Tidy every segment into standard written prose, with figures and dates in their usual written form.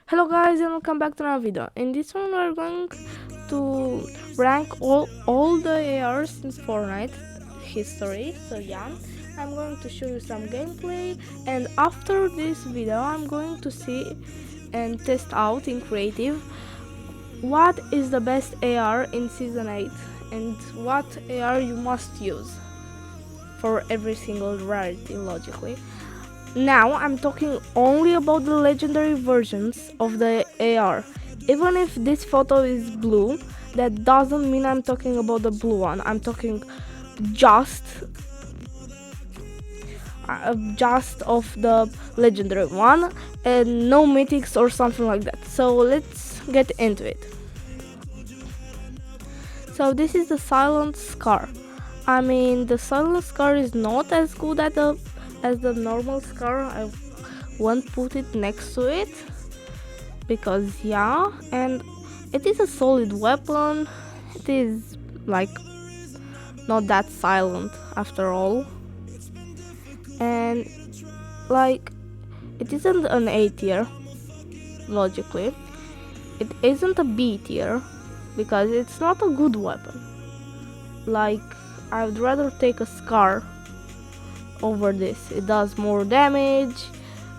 Hello guys and welcome back to another video. In this one we're going to rank all the ARs in Fortnite history. So yeah, I'm going to show you some gameplay, and after this video I'm going to see and test out in creative what is the best AR in season 8 and what AR you must use for every single rarity logically. Now I'm talking only about the legendary versions of the AR. Even if this photo is blue, that doesn't mean I'm talking about the blue one. I'm talking just just of the legendary one and no mythics or something like that. So let's get into it. So this is the Silent Scar. I mean, the Silent Scar is not as good as the normal Scar. I won't put it next to it because yeah, and it is a solid weapon. It is like not that silent after all, and like it isn't an A tier logically. It isn't a B tier because it's not a good weapon. Like, I would rather take a Scar over this. It does more damage.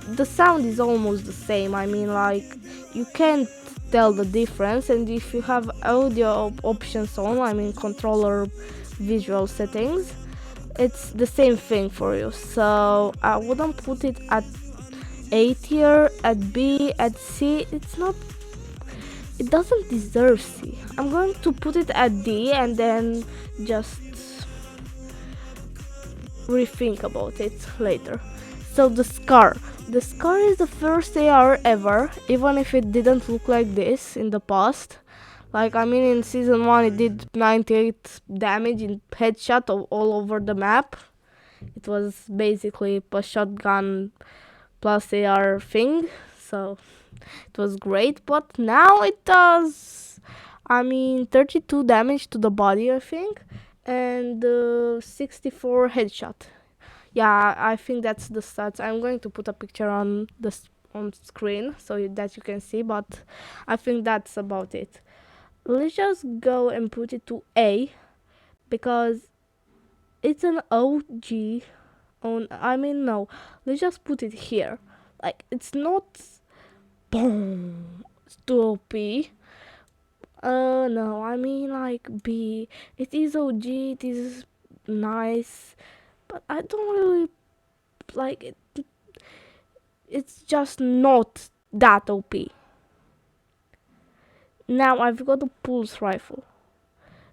The sound is almost the same. I mean, like, you can't tell the difference, and if you have audio options on, I mean controller visual settings, it's the same thing for you. So I wouldn't put it at A tier, at B, at C. It doesn't deserve C. I'm going to put it at D and then just rethink about it later. So the Scar. The Scar is the first AR ever, even if it didn't look like this in the past. Like, I mean, in season 1 it did 98 damage in headshot all over the map. It was basically a shotgun plus AR thing, so it was great. But now it does, I mean, 32 damage to the body, I think, and 64 headshot. Yeah, I think that's the stats. I'm going to put a picture on on screen so that you can see, but I think that's about it. Let's just go and put it to A because it's an OG. On, I mean, no, let's just put it here. Like, it's not boom, it's too OP. No, I mean, like, B. It is OG, it is nice, but I don't really like it. It's just not that OP. Now I've got a pulse rifle.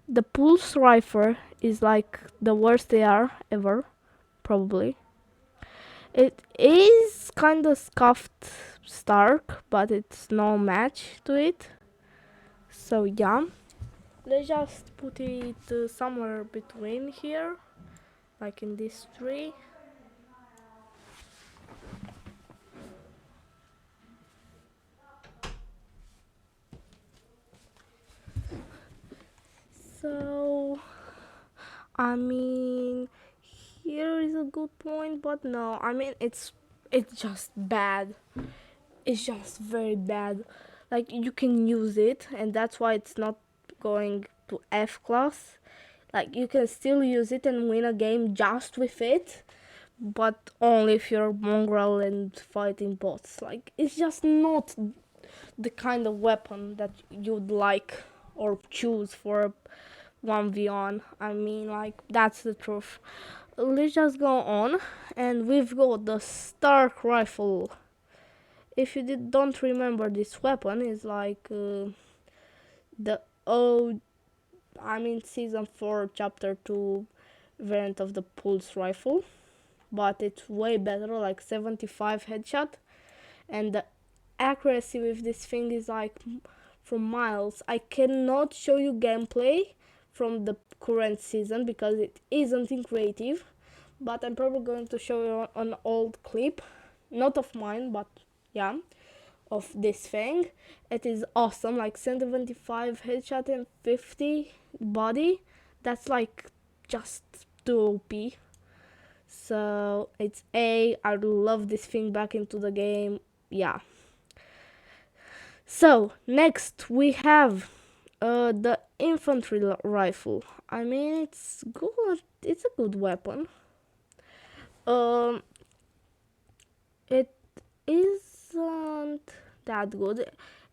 The pulse rifle is like the worst AR ever, probably. It is kind of scuffed Stark, but it's no match to it. So yeah, let's just put it somewhere between here, like in this tree. So, I mean, here is a good point, but no, I mean, it's just bad. It's just very bad. Like, you can use it, and that's why it's not going to F class. Like, you can still use it and win a game just with it, but only if you're mongrel and fighting bots. Like, it's just not the kind of weapon that you'd like or choose for 1v1. I mean, like, that's the truth. Let's just go on, and we've got the Stark Rifle. If you don't remember, this weapon is like the I mean, season 4 chapter 2 variant of the pulse rifle, but it's way better, like 75 headshot, and the accuracy with this thing is like from miles. I cannot show you gameplay from the current season because it isn't in creative, but I'm probably going to show you an old clip, not of mine, but yeah, of this thing. It is awesome, like 75 headshot and 50 body. That's like just too OP. So it's A. I love this thing back into the game. Yeah. So next we have the infantry rifle. I mean, it's good. It's a good weapon. Um, it isn't that good.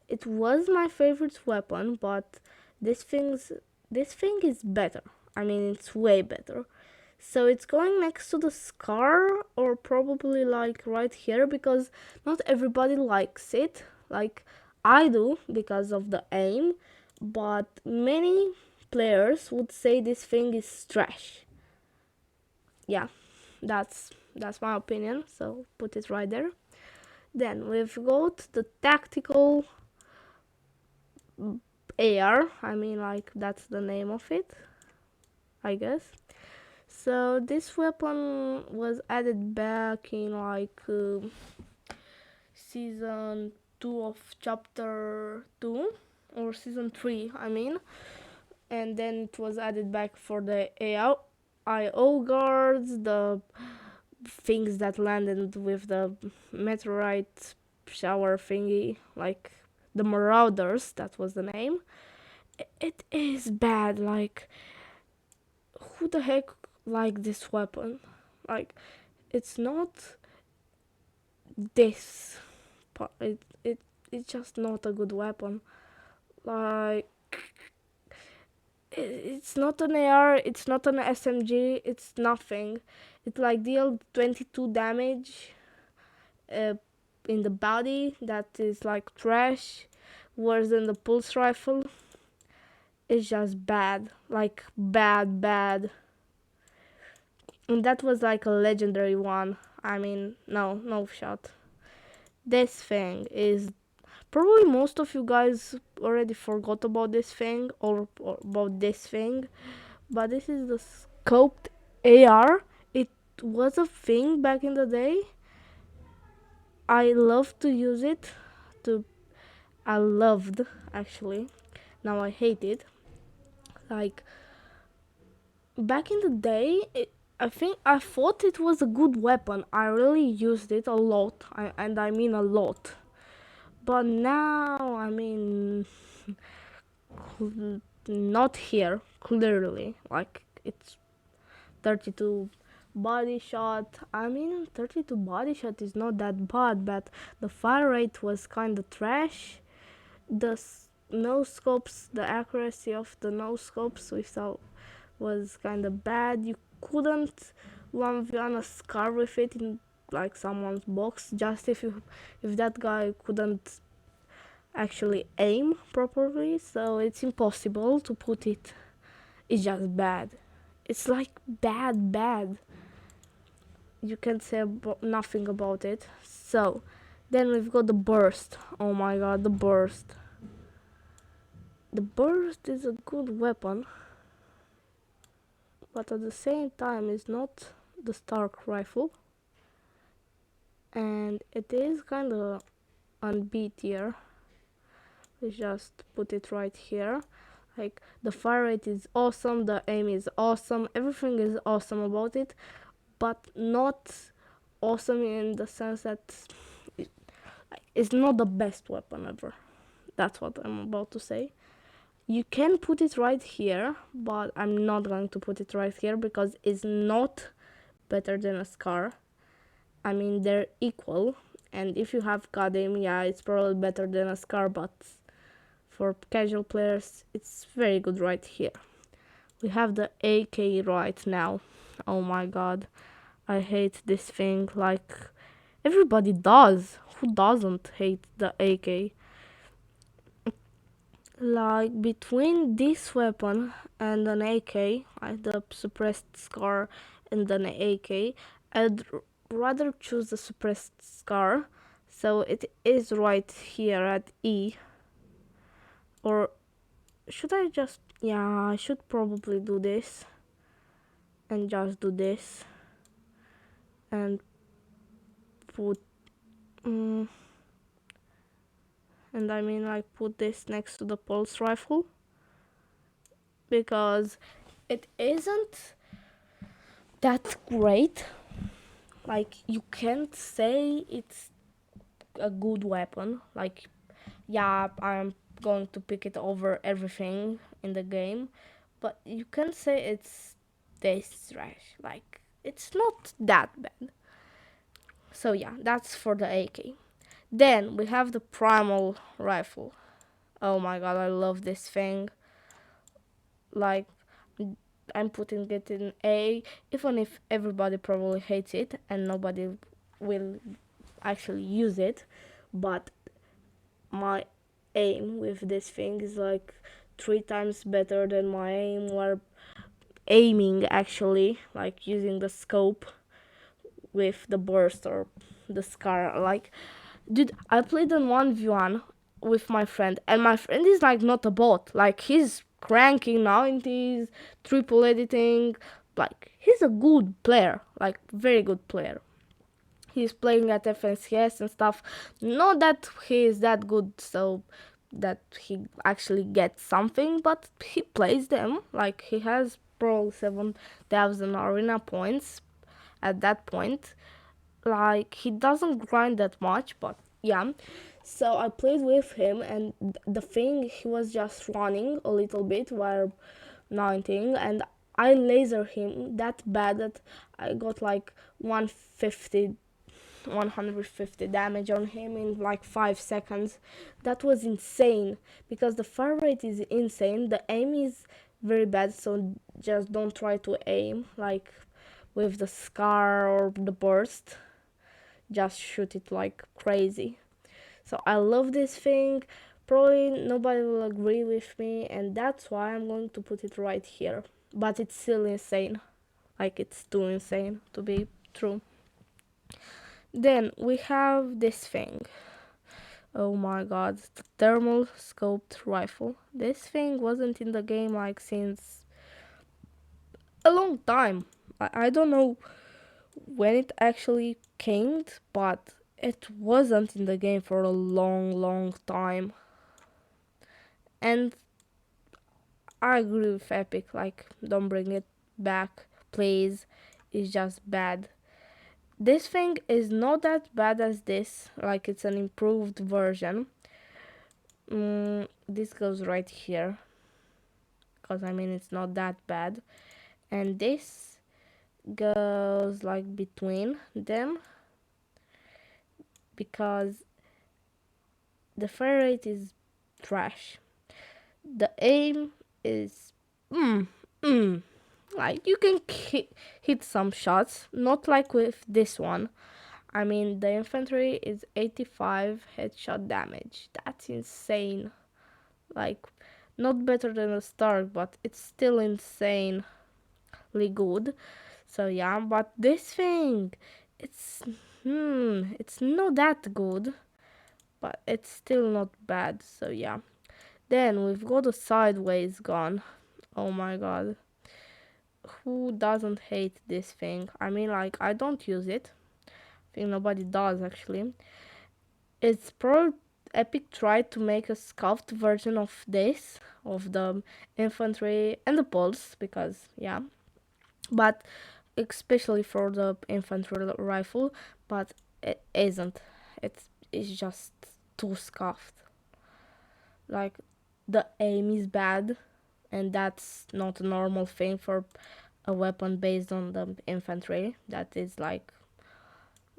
It was my favorite weapon, but this thing's this thing is better. I mean, it's way better. So it's going next to the scar, or probably like right here, because not everybody likes it. Like I do because of the aim, but many players would say this thing is trash. Yeah, that's my opinion. So put it right there. Then we've got the tactical AR. I mean, like that's the name of it, I guess. So this weapon was added back in like season 2 of chapter 2, or season 3, I mean, and then it was added back for the IO guards, the things that landed with the meteorite shower thingy, like the Marauders, that was the name. It is bad. Like, who the heck like this weapon? Like, it's not this. It's just not a good weapon. Like, it's not an AR. It's not an SMG. It's nothing. It like deal 22 damage uh, in the body. That is like trash. Worse than the pulse rifle. It's just bad. Like bad. And that was like a legendary one. I mean, no shot. This thing is probably most of you guys already forgot about this thing, or about this thing, but this is the scoped AR. It was a thing back in the day. I loved to use it. To I loved actually. Now I hate it. Like back in the day, I thought it was a good weapon. I really used it a lot, and I mean a lot. But now, I mean, not here, clearly. Like, it's 32 body shot. I mean, 32 body shot is not that bad, but the fire rate was kind of trash. The no scopes, the accuracy of the no scopes we saw was kind of bad. You couldn't 1v1 a scar with it in like someone's box, just if that guy couldn't actually aim properly, so it's impossible to put it. It's just bad. It's like bad. You can't say nothing about it. So then we've got the burst. Oh my god, the burst. The burst is a good weapon, but at the same time it's not the Stark rifle, and it is kind of unbeat here. Let's just put it right here. Like, the fire rate is awesome, the aim is awesome, everything is awesome about it, but not awesome in the sense that it's not the best weapon ever. That's what I'm about to say. You can put it right here, but I'm not going to put it right here because it's not better than a Scar. I mean, they're equal, and if you have God aim, yeah, it's probably better than a Scar, but for casual players, it's very good right here. We have the AK right now. Oh my god, I hate this thing. Like, everybody does. Who doesn't hate the AK? Like, between this weapon and an AK, the suppressed Scar and an AK, I'd rather choose the suppressed Scar. So it is right here at E. Or should I just... yeah, I should probably do this. And just do this. And put... and I mean, like, put this next to the pulse rifle. Because it isn't that great. Like, you can't say it's a good weapon. Like, Yeah, I'm going to pick it over everything in the game, but you can say it's this trash. Like, it's not that bad. So yeah, that's for the AK. Then we have the Primal Rifle. Oh my god, I love this thing. Like, I'm putting it in A, even if everybody probably hates it and nobody will actually use it. But my aim with this thing is like 3 times better than my aim while aiming, actually, like using the scope with the burst or the scar. Like, dude, I played on 1v1 with my friend, and my friend is like not a bot. Like, he's cranking 90s, triple editing. Like, he's a good player, like very good player. He's playing at FNCS and stuff. Not that he is that good, so that he actually gets something, but he plays them. Like, he has probably 7,000 arena points at that point. Like, he doesn't grind that much, but yeah. So I played with him, and the thing, he was just running a little bit while 19, and I laser him that bad that I got like 150 damage on him in like 5 seconds. That was insane, because the fire rate is insane, the aim is very bad, so just don't try to aim like with the scar or the burst. Just shoot it like crazy. So I love this thing. Probably nobody will agree with me, and that's why I'm going to put it right here. But it's still insane. Like, it's too insane to be true. Then we have this thing. Oh my god, the thermal scoped rifle. This thing wasn't in the game like since a long time. I don't know when it actually came, but it wasn't in the game for a long time. And I agree with Epic, like, don't bring it back, please. It's just bad. This thing is not that bad as this, like, it's an improved version. This goes right here, because I mean it's not that bad. And this goes like between them, because the fire rate is trash. The aim is like, you can hit some shots, not like with this one. I mean, the infantry is 85 headshot damage. That's insane. Like, not better than a Stark, but it's still insanely good. So yeah, but this thing, it's it's not that good, but it's still not bad. So yeah. Then we've got a sideways gun. Oh my god. Who doesn't hate this thing? I mean, like, I don't use it. I think nobody does, actually. It's probably Epic tried to make a scuffed version of this, of the infantry and the pulse, because yeah, but especially for the infantry rifle, but it isn't. It's just too scuffed. Like, the aim is bad, and that's not a normal thing for a weapon based on the infantry. That is like,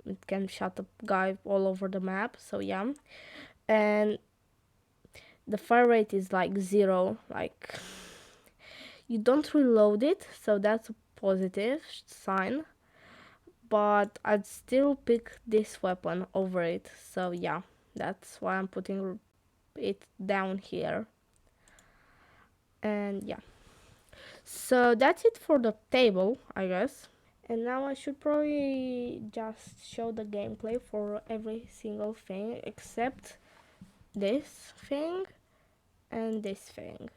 it can shot a guy all over the map. So yeah, and the fire rate is like 0. Like, you don't reload it, so that's a positive sign. But I'd still pick this weapon over it. So yeah, that's why I'm putting it down here. And yeah, so that's it for the table, I guess. And now I should probably just show the gameplay for every single thing except this thing and this thing.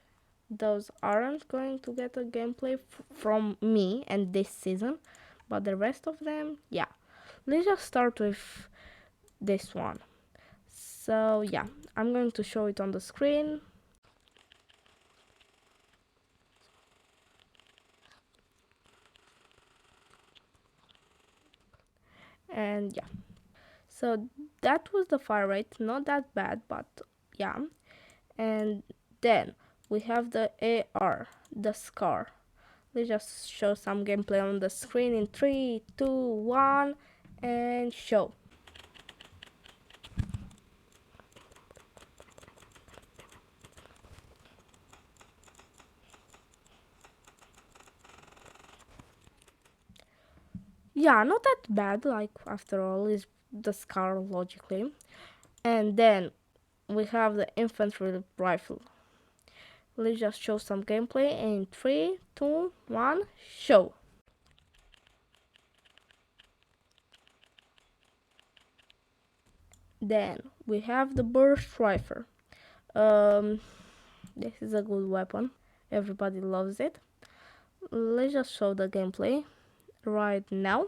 Those aren't going to get a gameplay from me and this season, but the rest of them, yeah. Let's just start with this one. So yeah, I'm going to show it on the screen. And yeah, so that was the fire rate. Not that bad, but Yeah. And then we have the AR, the Scar. Let's just show some gameplay on the screen in 3, 2, 1, and show. Yeah, not that bad, like, after all, is the Scar logically. And then we have the Infantry Rifle. Let's just show some gameplay in 3, 2, 1, show. Then we have the Burst Rifle. Um, this is a good weapon. Everybody loves it. Let's just show the gameplay right now.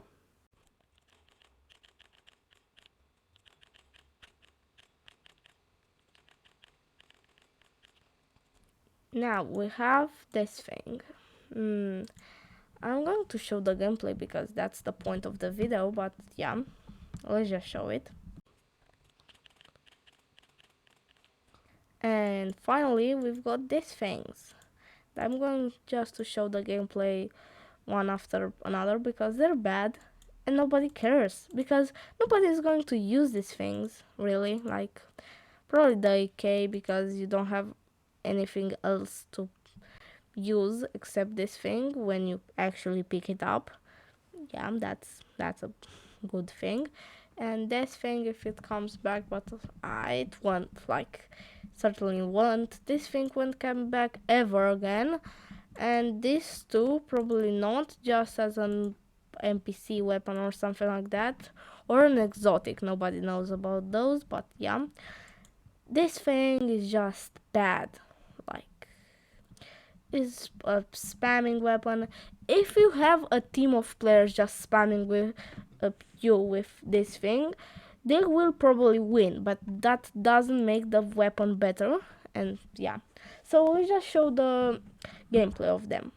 Now we have this thing. I'm going to show the gameplay because that's the point of the video, but yeah, let's just show it. And finally, we've got these things. I'm going just to show the gameplay one after another because they're bad and nobody cares because nobody is going to use these things really, like probably the AK because you don't have anything else to use except this thing when you actually pick it up. Yeah, that's a good thing. And this thing, if it comes back, but it won't, like, certainly won't. This thing won't come back ever again. And this too, probably not, just as an NPC weapon or something like that, or an exotic. Nobody knows about those, but yeah, this thing is just bad. Like, is a spamming weapon. If you have a team of players just spamming with you with this thing, they will probably win, but that doesn't make the weapon better. And yeah, so we just show the gameplay of them.